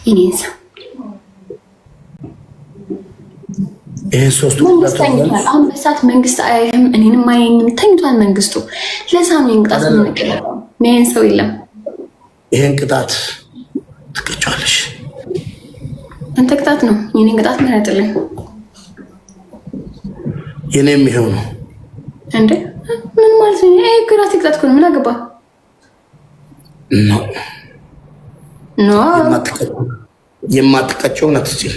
ይኔሳ ይሄን ሶስቱ አሁን በሰዓት መንግስት አያይህም፣ እኔንም አያየኝም። ተኝቷል መንግስቱ። ለዛ ነው ቅጣት የምንቀጣው። ይሄን ሰው የለም። ይሄን ቅጣት ትቀጫለሽ። አንተ ቅጣት ነው የኔን ቅጣት ምረጥልኝ። የኔም ይሄው ነው እንዴ? ምን ማለት ነው? አይ ቅጣት ቅጣት ነው። ምን አገባ ነው ኖ የማትቀጨው ነው ትችል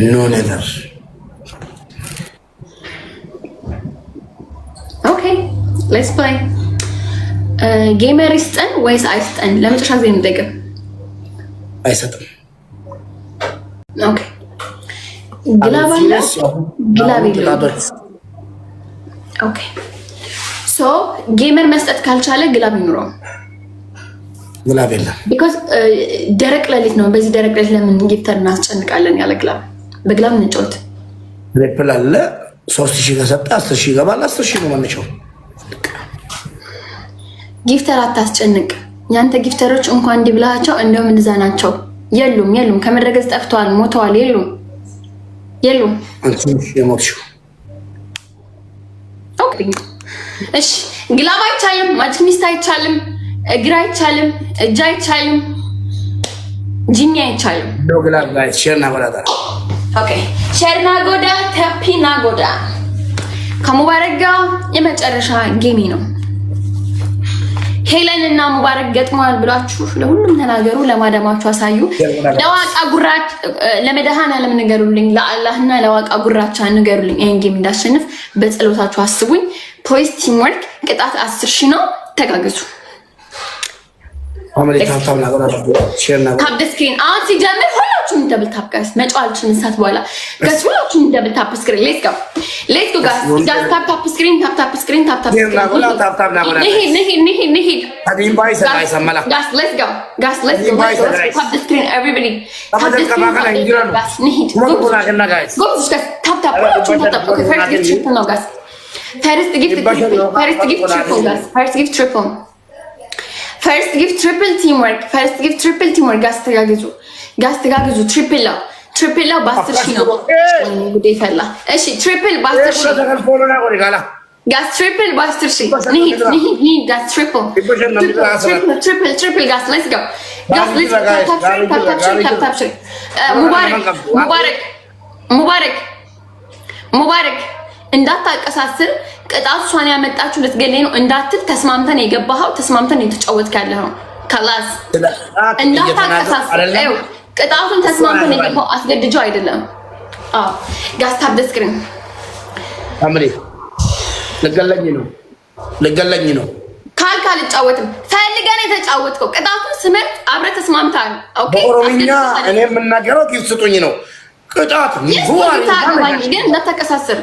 ኖ ነበር። ኦኬ ሌትስ ፕሌይ ጌመር ይስጠን ወይስ አይስጠን? ለመጨረሻ ጊዜ እንደገም አይሰጥም። ኦኬ ግላብ አለ ግላብ የለውም። ኦኬ ሶ ጌመር መስጠት ካልቻለ ግላብ ይኑረው። ግላብ የለም ቢኮዝ ደረቅ ሌሊት ነው። በዚህ ደረቅ ሌሊት ለምን ጊፍተር እናስጨንቃለን? ያለ ግላብ በግላብ እንጫወት። ትሪፕል አለ 3000 ከሰጠ 10000 ይገባል። 10000 ነው ማንቻው። ጊፍተር አታስጨንቅ። ያንተ ጊፍተሮች እንኳን እንዲህ ብላቸው እንደውም እንደዛ ናቸው። የሉም ከመድረገጽ ጠፍተዋል፣ ሞተዋል። የሉም አንቺ የሞትሽው። ኦኬ እሺ ግላብ አይቻልም፣ ማጂክ ሚስት አይቻልም፣ እግር አይቻልም፣ እጅ አይቻልም፣ ጂኒ አይቻልም። ግላብ ጋይስ ሼርና ጎዳ። ኦኬ ሼርና ጎዳ ታፒና ጎዳ ከሙባረክ ጋር የመጨረሻ ጌሚ ነው። ሄለን እና ሙባረክ ገጥመዋል ብላችሁ ለሁሉም ተናገሩ፣ ለማዳማችሁ አሳዩ። ለዋቃ ጉራች ለመድኃኔዓለም ንገሩልኝ፣ ለአላህና ለዋቃ ጉራቻ ንገሩልኝ። ይሄን ጌም እንዳሸንፍ በጸሎታችሁ አስቡኝ። ፕሊዝ ቲም ወርክ። ቅጣት 10000 ነው። ተጋገዙ። ታፕ ስክሪን አሁን ሲጀምር ሁላችሁም ደብል ታፕ ጋይስ። መጫወቻችን ሰዓት በኋላ ጋይስ ሁላችሁም ደብል ታፕ ስክሪን። ሌትስ ጎ ጋይስ። ታፕ ስክሪን ታፕ ስክሪን ታፕ ስክሪን። ነሂድ ጋይስ ሌትስ ጎ ጋይስ ሌትስ ጎ ታፕ ስክሪን ኤቨሪባዲ ታፕ ስክሪን ነሂድ ጎ ታፕ ሁላችሁም ታፕ። ኦኬ ፈርስት ጊፍት ትሪፕል ነው ጋይስ። ፈርስት ጊፍት ትሪፕል ጋይስ። ፈርስት ጊፍት ትሪፕል ፈርስት ጊፍት ትሪፕል ቲም ወርክ። ፈርስት ጊፍት ትሪፕል ቲም ወርክ። ጋስ ተጋግዙ። ትሪፕል ላው በ10000 ነው። ጉዴ ፈላ። እሺ ትሪፕል በ10000 ጋስ ትሪፕል በ10000 ነሂድ ጋስ ትሪፕል ጋስ ሌትስ ጎ ጋስ ሌትስ ታፕ ሙባረክ እንዳታቀሳስር። ቅጣቱ እሷን ያመጣችሁ ልትገለኝ ነው እንዳትል ተስማምተን የገባኸው ተስማምተን የተጫወትክ ያለኸው ካላስ እንዳታቀሳስር። ቅጣቱን ተስማምተን የገባኸው አስገድጀው አይደለም። ጋስ ታፕ ዘ ስክሪን አምሪ ልገለኝ ነው ካልክ አልጫወትም። ፈልገን የተጫወትከው ቅጣቱን ስመት አብረህ ተስማምተሃል። ኦኬ በኦሮምኛ እኔ የምናገረው ይስጡኝ ነው ቅጣት ግን እንዳታቀሳስር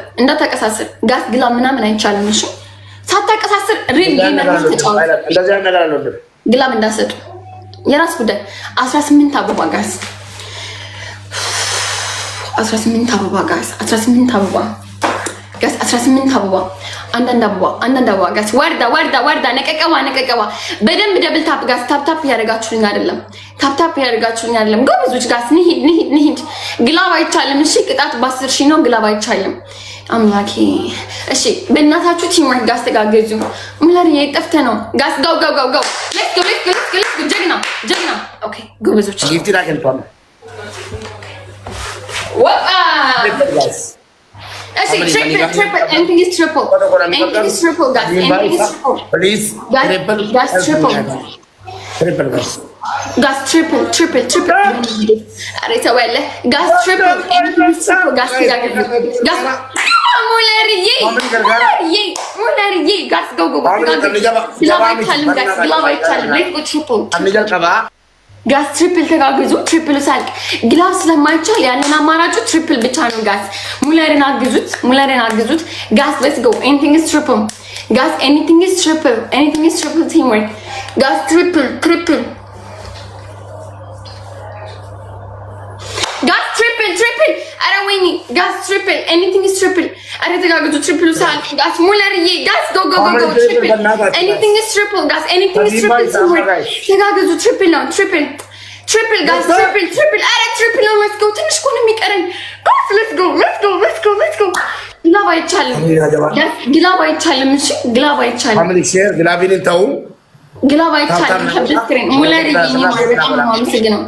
ጋስ ግላ ምናምን አይቻልም። እሺ ሳታቀሳስር ሪል ጌመር ተጫወት። እንደዚህ ነገር አልወድም። ግላም እንዳሰጡ የራስ ጉዳይ። 18 አበባ ጋስ 18 አበባ ጋስ 18 አበባ ጋስ 18 አበባ አንዳንድ አበባ ጋስ ወርዳ ነቀቀባ በደንብ ደብል ታፕ ጋስ ታፕ ያደርጋችሁኝ አይደለም። ታፕ ያደርጋችሁኝ አይደለም። ጎበዞች ጋስ ንሂድ። ግላብ አይቻልም። እሺ ቅጣት በ10000 ነው። ግላብ አይቻልም። አምላኬ እሺ በእናታችሁ ቲም ወርክ ጋስ ተጋገዙ። ሙለር የጠፍተ ነው ጋስ ጋው ሌትስ ጎ ጀግና ኦኬ ጎበዞች ጊፍት ላከንቷል ወጣ triple. Anything is triple. Guys. Anything is triple. Please. Guys, triple. Guys, triple. Arey tawale. Guys, triple. Anything is triple. Guys, guys. Mulariye. Guys, go. Glove challenge. Let's go triple. ጋስ ትሪፕል ተጋግዙ። ትሪፕል ሳልክ ግላስ ስለማይቻል ያለን አማራጩ ትሪፕል ብቻ ነው። ጋስ ሙለርን አግዙት። ጋስ ሌትስ ጎ ኤኒቲንግ ኢዝ ትሪፕል ጋስ ኤኒቲንግ ኢዝ ትሪፕል ቲም ወርክ ጋስ ትሪፕል ጋስ ትሪፕል አረ ወይኒ ጋስ ትሪፕል ኤኒቲንግ ኢዝ ትሪፕል አረ ተጋግዙ። ትሪፕል ሳልክ ጋስ ሙለርዬ ጋስ ጎ ትሪፕል ኤኒቲንግ ኢዝ ትሪፕል ጋስ ኤኒቲንግ ኢዝ ትሪፕል ቲም ወርክ ተጋግዙ። ትሪፕል ነው ትሪፕል ጋስ ትሪፕል አረ ትሪፕል ነው። ሌትስ ጎ ትንሽ እኮ ነው የሚቀረኝ ጋስ ሌትስ ጎ ግላብ አይቻልም ግላብ አይቻልም እሺ ግላብ አይቻልም ፋሚሊ ሼር ግላቢን ተው ግላብ አይቻልም ሀብስክሪን ሙለሪ በጣም ነው የማመሰግነው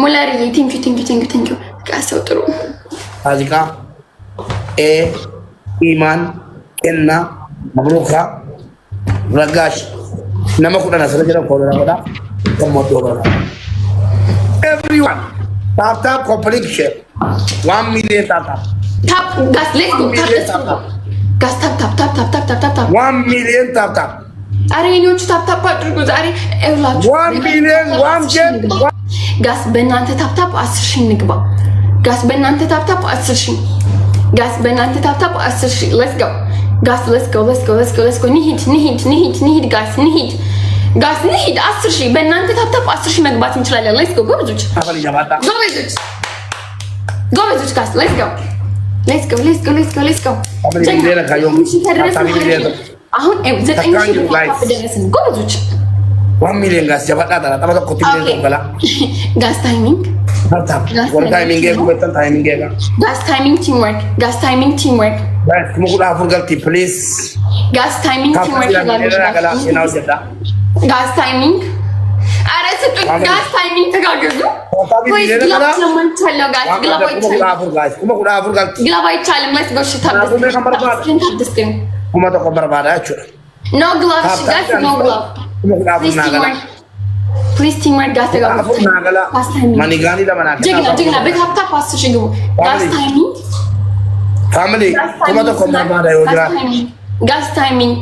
ሙለሪ ቴንክ ዩ ጋሰው ጥሩ አዚካ ኢማን እና መብሩካ ረጋሽ ነመኩዳና ስለጀራ ኮሎና ወዳ ተሞዶ ወዳ ኤቭሪዋን ታፕ ኮምፕሊት ሼር 1 ሚሊዮን ታፕ ጋስ ሌትስ ጎ ጋስ ታፕ 1 ሚሊዮን ታፕ አረ የኔዎቹ ታፕ አድርጉ ዛሬ እውላችሁ 1 ሚሊዮን 1 ጄት ጋስ በእናንተ ታፕ 10,000 እንግባ ጋስ በእናንተ ታፕ 10,000 ጋስ በእናንተ ታፕ 10,000 ሌትስ ጎ ጋስ ሌትስ ጎ ንሂድ ጋስ ንሂድ 10,000 በእናንተ ታፕ 10,000 መግባት እንችላለን ሌትስ ጎ ጎበዞች ጋስ ሌትስ ጎ አሁን 9,000 ደረስን ጎበዞች 1 ሚሊዮን ጋስ ጀባዳ ታላ ታባ ኮቲ ሚሊዮን ተበላ ጋስ ታይሚንግ ወር ታይሚንግ ጉበተን ታይሚንግ ጋስ ታይሚንግ ቲምወርክ ጋስ ሙቁዳ አፉር ገልቲ ፕሊዝ ጋስ ታይሚንግ ቲምወርክ ጋስ ታይሚንግ አረ ስጡኝ ጋስ ታይሚንግ ተጋገዙ ወይ ግላብ ስለማንቻለው ጋስ ግላብ አይቻልም ሌትስ ጎ ሽታ kuma to barbada acho no gloves guys no glove please teamwork guys te manigani da manaka jigna betapta pass shingu gas timing family kuma to barbada yogra gas timing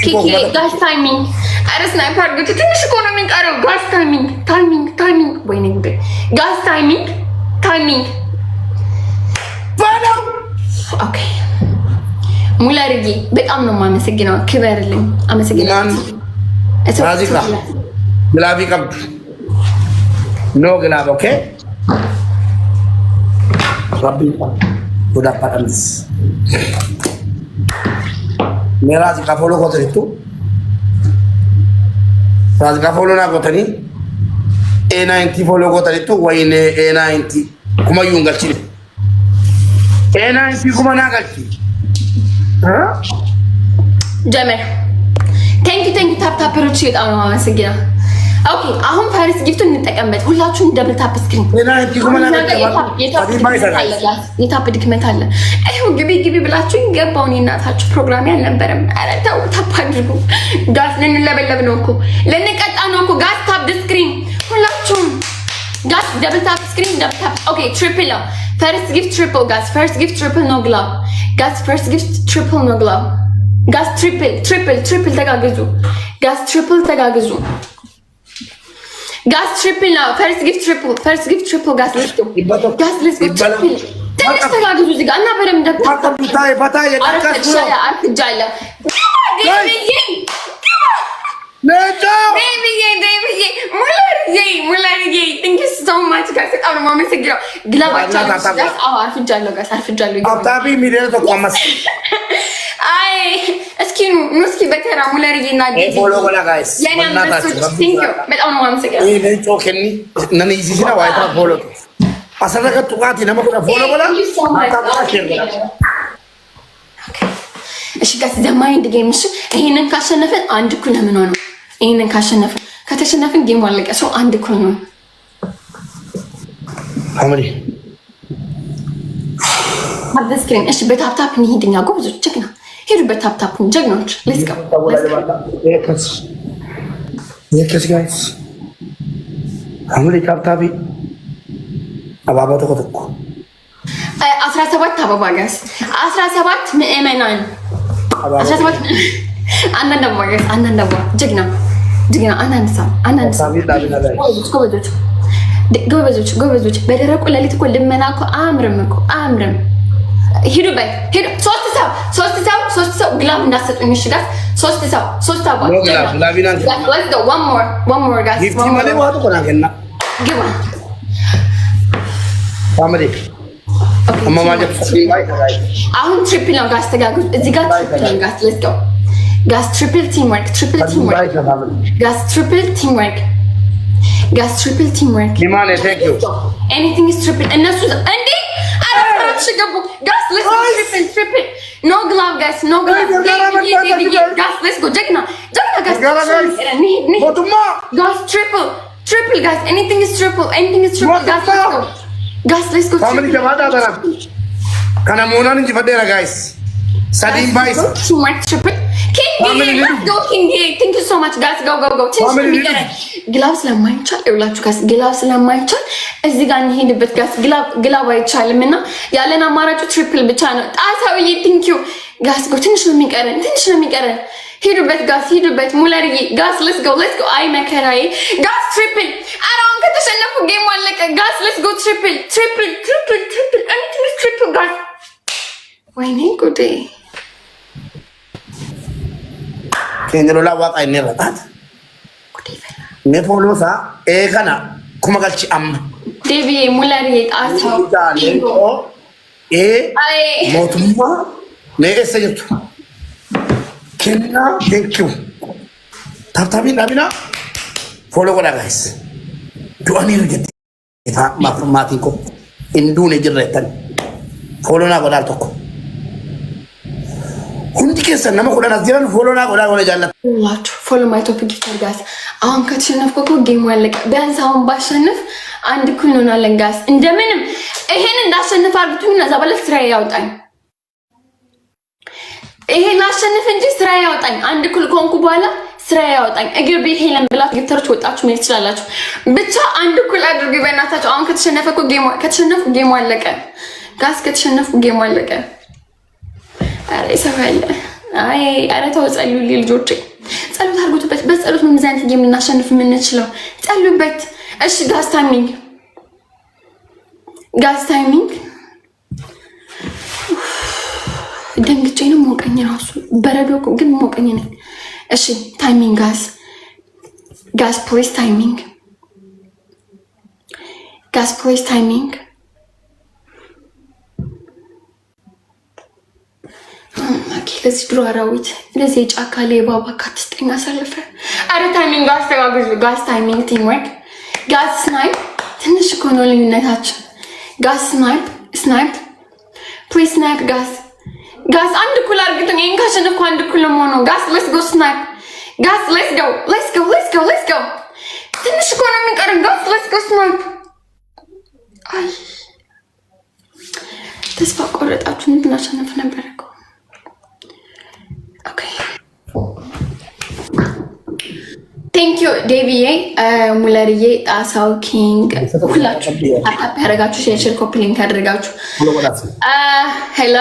kiki gas timing are sniper gut ትንሽ እኮ ነው የሚቀረው gas timing ወይኔ ጉዴ gas timing ባለው ኦኬ ሙላርጊ በጣም ነው የማመሰግነው ክበርልኝ አመሰግናለሁ አዚካ ግላቢ ቀብ ኖ ግላብ ኦኬ ረቢ ወዳ ፓራንስ मेरा जिका फॉलो को तरी तू राज का फॉलो ना को तरी A90 follow को तरी तू वही ने A90 कुमा यूंगल चिले A90 कुमा ना गलती ጀመር ቴንክ ዩ ታፕ ሮች በጣም ነው የማመሰግነው ኦኬ አሁን ፋይርስ ጊፍቱን እንጠቀምበት ሁላችሁም ደብል ታፕ ስክሪን የታፕ ድክመት አለ ይኸው ግቢ ብላችሁ ገባውን የእናታችሁ ፕሮግራም ያልነበረም ኧረ ተው ታፕ አድርጉ ጋስ ልንለበለብ ነው እኮ ልንቀጣ ነው እኮ ጋስ ታፕ ስክሪን ሁላችሁም ጋስ ደብል ታፕ ስክሪን ደብል ታፕ ኦኬ ትሪፕል ነው ፈርስት ጊፍት ትሪፕል ጋስ ፈርስት ጊፍት ትሪፕል ኖ ግላቭ ጋስ ፈርስት ጊፍት ትሪፕል ኖ ግላቭ ጋስ ትሪፕል ተጋግዙ ጋስ ትሪፕል ተጋግዙ ጋስ ትሪፕል ነው ፈርስት ጊፍት ትሪፕል ጋስ ሌትስ ጎ ትሪፕል ትንሽ ተጋግዙ እዚህ ጋር እና በደምብ አርፍጃለሁ Baby, ሙላርዬ thank you so much guys በጣም ነው የማመሰግነው ግላባቻለሁ ጋር አርፍጃለሁ አብታቢ ሚሊዮን ተቆማስ አይ እስኪ በተራ ሙላርዬ እና ፎሎ ወላ ጋይስ thank you በጣም ነው የማመሰግነው ይሄ ጮከኒ ነን ይዚና ዋይታ ፎሎ አሰረከ ጡቃቲ ነመኩና ፎሎ ወላ እሺ ጋይስ ዘማይንድ ጌም እሺ ይሄንን ካሸነፈን አንድ እኩል ነው የምንሆነው ይሄንን ካሸነፈን ከተሸነፈን ጌም አለቀ ሰው አንድ እኩል ነው አምሪ አብስክሪን እሺ በታፕታፕ እንሂድኛ ጎበዞች ጀግና ሄዱ በታፕታፕ ጀግኖች ሌትስ ጎ የከስ ጋይስ አምሪ ታፕታፕ አባባ ተቆጥቁ 17 አበባ ጋይስ 17 ምእመናን 17 አንዳንድ አበባ ጀግና ጎበዞች በደረቁ ሌሊት እኮ ልመና እኮ አያምርም ሂዱበት ሂዱ ሶስት ሰው ግላብ እንዳሰጡኝ እሺ ጋይስ ሶስት አበባ one more guys ግባ አሁን ትሪፕል ነው ጋስ ተጋግዙ እዚህ ጋር ትሪፕል ነው ጋስ ሌትስ ጎ ጋስ ትሪፕል ቲምወርክ ጋስ ትሪፕል ቲም ወርክ ሊማኔ ቴንክ ዩ ኤኒቲንግ ኢዝ ትሪፕል እነሱ እንዴ አራፍራሽ ገቡ ጋስ ሌትስ ትሪፕል ኖ ግላቭ ጋስ ኖ ግላቭ ጋስ ሌትስ ጎ ጀግና ጋስ ጋስ ትሪፕል ጋስ ኤኒቲንግ ኢዝ ትሪፕል ጋስ ሌትስ ጎ ፋሚሊ ጀማዳ አዳራ ከና ሞናን እንጂ ፈደራ ጋይስ ሳዲም ባይስ ትሪፕል ቴንክ ዩ ሶ ማች ጋስ ጎ ግላብ ስለማይቻል ይውላችሁ ጋስ ግላብ ስለማይቻል እዚህ ጋር እንሄድበት ጋስ ግላብ አይቻልም እና ያለን አማራጩ ትሪፕል ብቻ ነው። ጣሳውዬ ቴንክ ዩ ጋስ ጎ ትንሽ ነው የሚቀረን ሄዱበት ጋስ ሄዱበት ሙለርዬ ጋስ ሌትስ ጎ አይ መከራዬ ጋስ ትሪፕል አራውን ከተሸነፉ ጌም አለቀ ጋስ ሌትስ ጎ ትሪፕል ኤኒቲንግ ትሪፕል ጋስ ወይኔ ጉዴ Kenjelo la waqa inni raqat. Me polosa kana kuma galchi amma. Devi mulari aasaw. Motumma ne esaytu. Kenna thank you. Taptabi nabina follow goda guys. Do ani rujeti. Ita mafumati ko indune jirretan. Follow na goda tokko. ሁንዲ ከሰ ነማ ኮዳና ዚራን ፎሎና ኮዳና ጃላ ዋት ፎሎ ማይ ቶፒክ ይፈር ጋስ አሁን ከተሸነፍኩ እኮ ጌም ያለቀ ቢያንስ አሁን ባሸንፍ አንድ ኩል ሆናለን ጋስ እንደምንም ይሄን እንዳሸንፍ አርግቱኝ እና ዛባለ ስራ ያውጣኝ ይሄን አሸንፍ እንጂ ስራ ያውጣኝ አንድ ኩል ኮንኩ በኋላ ስራ ያውጣኝ እግር ቤት ሄለን ብላ ግተርች ወጣችሁ ምን ትችላላችሁ ብቻ አንድ ኩል አድርጉ በእናታችሁ አሁን ከተሸነፈኩ ጌም አለቀ ጋስ ከተሸነፍኩ ጌም አለቀ አረ ይሰፋል አይ አረ ተው ጸልዩልኝ ልጆቼ ጸሎት አድርጉበት በጸሎት ምን ዛንት የምናሸንፍ የምንችለው ጸልዩበት እሺ ጋስ ታይሚንግ ደንግጬ ነው ሞቀኝ ራሱ በረዶ ግን ሞቀኝ ነኝ እሺ ታይሚንግ ጋስ ፕሊዝ ታይሚንግ ለዚህ ድሮ አራዊት ለዚህ ጫካ ሌባ ባካት ስጠኝ አሳልፈ አረ ታይሚንግ ጋስ ታይሚንግ ቲም ወርክ ጋስ ስናይፕ ትንሽ እኮ ነው ልዩነታችን ጋስ ስናይፕ ፕሊዝ ስናይፕ ጋስ አንድ ኩል አርግተኝ ይሄን ካሸነፍኩ አንድ ኩል ነው ነው ጋስ ሌትስ ጎ ስናይፕ ጋስ ሌትስ ጎ ትንሽ እኮ ነው የሚቀረን ጋስ ሌትስ ጎ ስናይፕ አይ ተስፋ ቆረጣችሁ እንድናሸንፍ ነበር እኮ ቴንክ ዩ ዴቪዬ ሙለርዬ ጣሳው ኪንግ ሁላችሁ አታፕ ያደረጋችሁ ሼር ኮፒ ሊንክ ያደረጋችሁ ሄሎ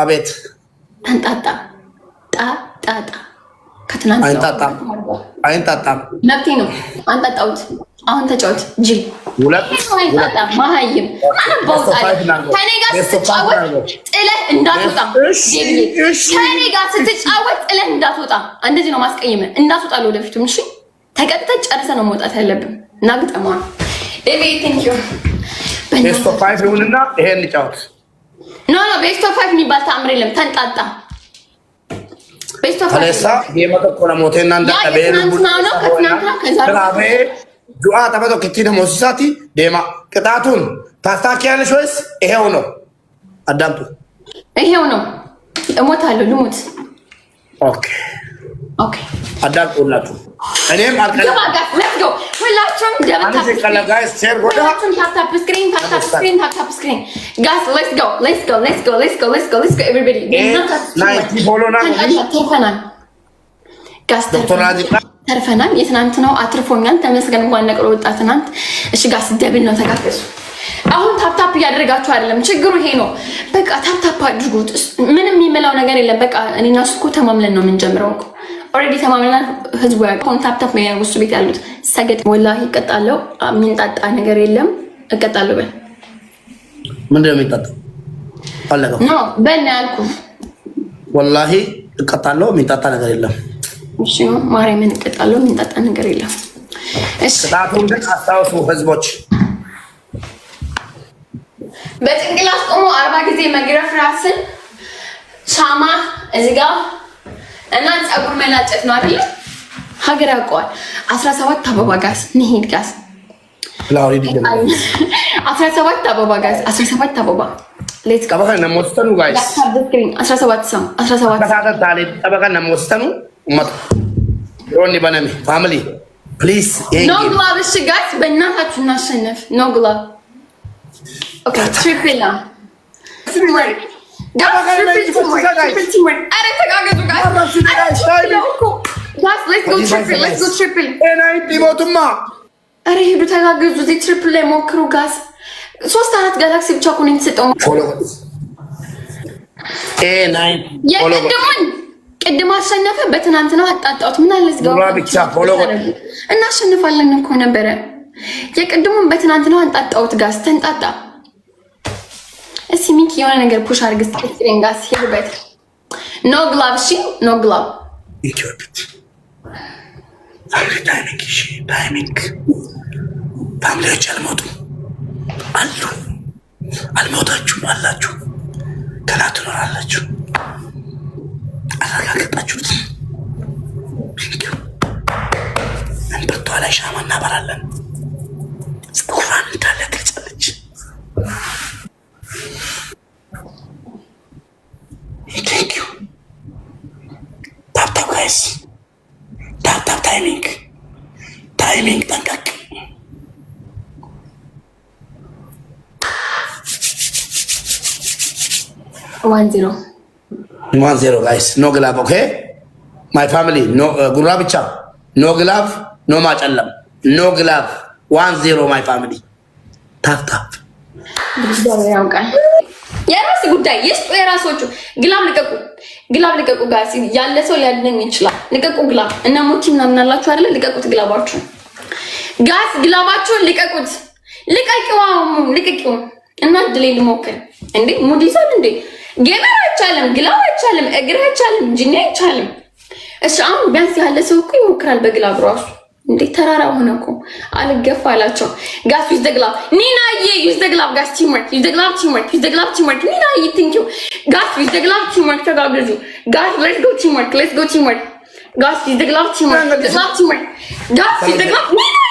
አቤት ተንጣጣ ጣጣ ከትናንት አይንጣጣም መብቴ ነው አንጣጣውት አሁን ተጫወት ጅል አይንጣጣ ማሃይም አናባውጣለ ከኔ ጋር ስትጫወት ጥለህ እንዳትወጣ ከኔ ጋር ስትጫወት ጥለህ እንዳትወጣ እንደዚህ ነው ማስቀየም እንዳትወጣ ለወደፊቱም እሺ ተቀጥተህ ጨርሰህ ነው መውጣት ያለብን እና ግጠማ ዴቪ ቴንክ ዩ ቤስት ኦፍ 5 ይሁንና ይሄን ልጫወት ኖ ቤስት ኦፍ 5 የሚባል ተአምር የለም ተንጣጣ ቤስት ኦፍ 5 አለሳ የመተኮላ ሞቴና እንዳጠበሩ ከዛሬ ዱአ ተበቶ ከቲነ ሞሲሳቲ ደማ ቅጣቱን ታስታኪያለሽ ወይስ ይሄው ነው አዳምጡ ይሄው ነው እሞታለሁ ልሞት ኦኬ አዳምጡላችሁ እኔም አልከለ ሌትስ ጎ ሁላችሁም ደብታ ጋይስ ሼር ጎዳ ታፕ ስክሪን ጋስ ሌትስ ጎ ኤቨሪባዲ ናይት ፎሎና ጋስ ተርፈናል የትናንት ነው አትርፎኛል ተመስገን እንኳን ነቅሎ ወጣ ትናንት እሺ ጋስ ደብል ነው ተጋፈሱ አሁን ታፕ እያደረጋችሁ አይደለም ችግሩ ይሄ ነው በቃ ታፕ አድርጉት ምንም የሚመላው ነገር የለም በቃ እኔና እሱ እኮ ተማምለን ነው የምንጀምረው እኮ ኦሬዲ ተማምለን ህዝቡ ያቆም ታፕ ነው ውስጥ ቤት ያሉት ሰገጥ ወላሂ እቀጣለሁ የሚንጣጣ ነገር የለም እቀጣለሁ በል ምንድነው የሚንጣጣው አለቀው ኖ በል ያልኩ ወላሂ እቀጣለሁ የሚንጣጣ ነገር የለም እሺ ማርያምን እቀጣለሁ የሚንጣጣ ነገር የለም እሺ ቅጣቱን ግን አስታውሱ ህዝቦች በጭንቅላት ቆሞ 40 ጊዜ መግረፍ ራስን ሻማ እዚህ ጋር እና ፀጉር መላጨት ነው አይደል ሀገር ያውቀዋል። 17 አበባ ጋስ ንሂድ ጋስ 17 አበባ ጋስ 17 አበባ ሌትስ ጎ ጠበቃ ነሞስተኑ ጋይስ 17 ሰው 17 ጠበቃ ነሞስተኑ ኡመት ሮኒ በነሚ ፋሚሊ ፕሊዝ ኖ ግላብ እሺ ጋስ በእናታችሁ እናሸነፍ ኖ ግላብ ኦኬ ትሪፕል ነው ኧረ ሂዱ ተጋገዙ። እዚህ ትሪፕል ላይ ሞክሩ ጋዝ 3-4 ጋላክሲ ብቻ እኮ ነው የተሰጠው። የቅድሙን ቅድም አሸነፈ፣ በትናንትናው አጣጣሁት። ምን አለ እዚህ ጋር እናሸንፋለን እኮ ነበረ። የቅድሙን በትናንትናው አጣጣሁት። ጋዝ ተንጣጣ። እስኪ ሚኪ የሆነ ነገር ፑሽ አድርግ እስኪ ጋዝ ሄድበት። ኖ ግላብ እሺ፣ ኖ ግላብ ታይሚንግ ፋሚሊዎች አልሞቱም አሉ። አልሞታችሁም አላችሁ። ገና ትኖራላችሁ። አረጋግጣችሁት። እንበቷ ላይ ሻማ እናበራለን። ፀጉሯን እንዳለ ትልጫለች። ቴንኪዩ ታፕታፕ ጋይስ ታፕታፕ ታይሚንግ ጠንቀቅ። ዋን ዜሮ ጋይስ ኖ ግላብ ኦኬ ማይ ፋሚሊ ኖ ጉራ ብቻ ኖ ግላብ ኖ ማጨለም ኖ ግላብ 1-0 ማይ ፋሚሊ ታፕታፕ ያውቃል። የራስ ጉዳይ ይስጡ። የራሶቹ ግላብ ልቀቁ ጋር ያለ ሰው ሊያድነኝ ይችላል። ልቀቁ ግላብ እና ሞቲ ምናምን አላችሁ አይደለ? ልቀቁት ግላባችሁን ጋስ ግላባችሁን ልቀቁት። ልቀቂው እና ድሌ ልሞክር እንዴ ሙድ ይዛል እንዴ ጌመር አይቻልም፣ ግላብ አይቻልም፣ እግር አይቻልም፣ ጂኒ አይቻልም። እሺ አሁን ቢያንስ ያለ ሰው እኮ ይሞክራል በግላብ ራሱ። እንዴ ተራራ ሆነ እኮ አልገፋ አላቸው። ጋስ ዩዝ ዘ ግላብ ኒናዬ ዩዝ ዘ ግላብ ጋስ ቲምወርክ ዩዝ ዘ ግላብ ቲምወርክ ኒናዬ ቴንክ ዩ ጋስ ዩዝ ዘ ግላብ ቲምወርክ ተጋገዙ ጋስ ሌትስ ጎ ቲምወርክ ጋስ ዩዝ ዘ ግላብ ቲምወርክ ጋስ ዩዝ ዘ ግላብ ኒናዬ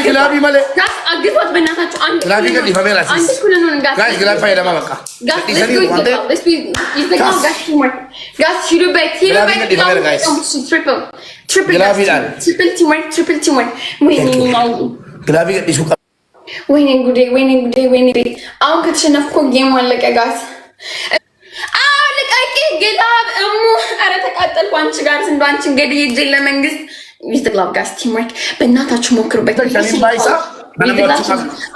ግላብ ይመለ ጋስ አግዟት በእናታችሁ አንድ ግላብ ይገል ይፈሜላስ ጋስ ግላብ ፋይዳ ማበቃ ጋስ ሌትስ ጎ ዩዝ ዘ ግላብ ጋስ ቲምወርክ ጋስ ሂሩበት ትሪፕል ቲምወርክ ወይኔ ጉዴ። አሁን ከተሸነፍኩ ጌም አለቀ ጋስ። አዎ ልቀቂ ግላብ እሙ። ኧረ ተቃጠልኩ አንቺ ጋር ስንዱ አንቺን ገድዬ እጄን ለመንግስት ዩዝ ዘ ግላብ ጋስ ቲምወርክ በእናታችሁ ሞክሩበት።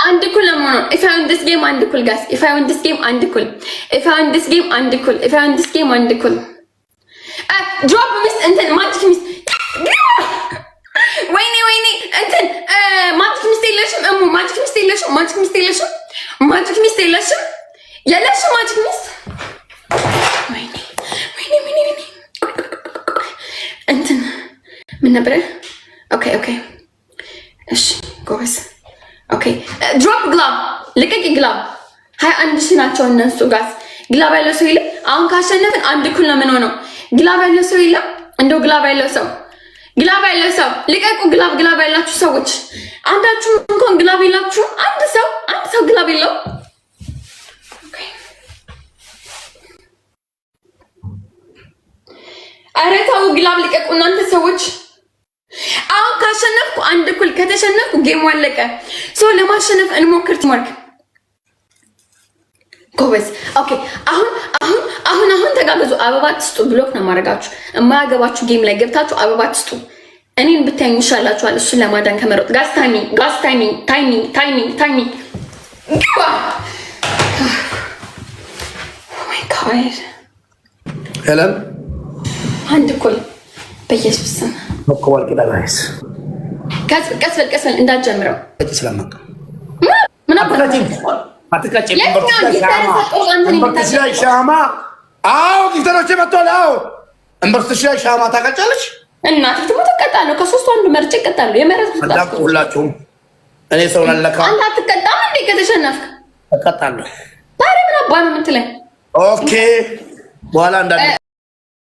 አንድ እኩል ለመሆኑ if I win this game አንድ እኩል ጋስ አንድ እኩል ድሮፕ ሚስ እንትን ማጂክ ሚስ ወይኔ እንትን ማጂክ ሚስ የለሽም እሙ ማጂክ ሚስ የለሽም ወይኔ እንትን ምን ነበረ? ኦኬ እሺ ጎበዝ ኦኬ ድሮፕ ግላብ ልቀቂ ግላብ 21 ሺህ ናቸው እነሱ ጋስ ግላብ ያለው ሰው የለም። አሁን ካሸነፍን አንድ እኩል ነው የምንሆነው። ግላብ ያለው ሰው የለም። እንደው ግላብ ያለው ሰው ልቀቁ። ግላብ ያላችሁ ሰዎች አንዳችሁ እንኳን ግላብ የላችሁ። አንድ ሰው ግላብ የለው። ኧረ ተው ግላብ ልቀቁ እናንተ ሰዎች። አሁን ካሸነፍኩ አንድ እኩል፣ ከተሸነፍኩ ጌሙ አለቀ። ሰው ለማሸነፍ እንሞክር። ቲምወርክ ጎበዝ ኦኬ። አሁን ተጋገዙ። አበባ ትስጡ። ብሎክ ነው ማድረጋችሁ። የማያገባችሁ ጌም ላይ ገብታችሁ አበባ ትስጡ። እኔን ብታዩኝ ይሻላችኋል። እሱን ለማዳን ከመሮጥ ጋስ ታይሚንግ ግባ። ማይ ጋድ ሄለን አንድ እኩል በኢየሱስ ስም መቆዋል ቂዳጋይስ ቀስ በል እንዳትጀምረው ስለማቀ ምን አባታችሁ አትቀጭ ሻማ አዎ ጊፍተሮች መጥቷል። አዎ እንበርትሽ ላይ ሻማ ታቀጫለሽ። እናት ትሞት ተቀጣለሁ። ከሶስቱ አንዱ መርጬ እቀጣለሁ። የመረጥኩት ሁላችሁም እኔ ሰው ነለካ አንተ አትቀጣም እንዴ? ከተሸነፍክ እቀጣለሁ። ታዲያ ምን አባ ነው የምትለኝ? ኦኬ በኋላ እንዳለ